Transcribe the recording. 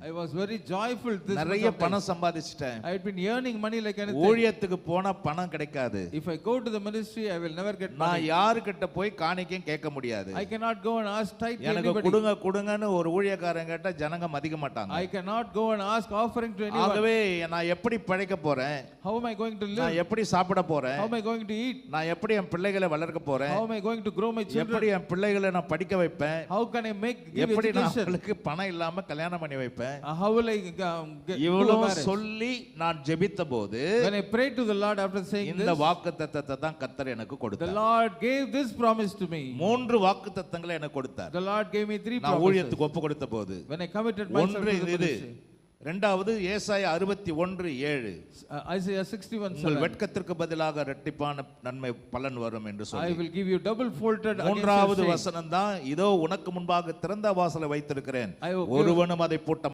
I was very joyful this நிறைய பணம் சம்பாதிச்சிட்டேன். I had been earning money like anything. ஊழியத்துக்கு போனா பணம் கிடைக்காது. If I go to the ministry I will never get money. நான் யார்கிட்ட போய் காணிக்கையும் கேட்க முடியாது. I cannot go and ask tithe to எனக்கு anybody. கொடுங்கன்னு ஒரு ஊழியக்காரன் கேட்டா ஜனங்க மதிக்க மாட்டாங்க. I cannot go and ask offering to anyone. ஆகவே நான் எப்படி பிழைக்க போறேன்? How am I going to live? நான் எப்படி சாப்பிட போறேன்? How am I going to eat? நான் எப்படி என் பிள்ளைகளை வளர்க்க போறேன்? How am I going to grow my children? எப்படி என் பிள்ளைகளை நான் படிக்க வைப்பேன்? How can I give எப்படி நான் education? அவங்களுக்கு பணம் இல்லாம கல்யாணம் பண்ணி வைப்பேன்? How will I get இவ்வளவு சொல்லி நான் ஜெபித்தபோது when I prayed to the Lord after saying இந்த this, வாக்குத்தத்தத்தை தான் கர்த்தர் எனக்கு the கொடுத்தார். Lord gave this promise to me. 3 வாக்குத்தத்தங்களை எனக்கு கொடுத்தார். The Lord gave me 3 நான் promises ஊழியத்துக்கு ஒப்பு கொடுத்த போது. when I committed myself ஒன்று to the இது. ministry. இரண்டாவது ஏசாயா 61:7. Isaiah 61:7. உங்கள் வெட்கத்திற்கு பதிலாக இரட்டிப்பான நன்மை பலன் வரும் என்று I சொல்லி. will give you double folded. மூன்றாவது வசனம் தான் இதோ உனக்கு முன்பாக திறந்த வாசலை வைத்திருக்கிறேன் ஒருவனும் அதை பூட்ட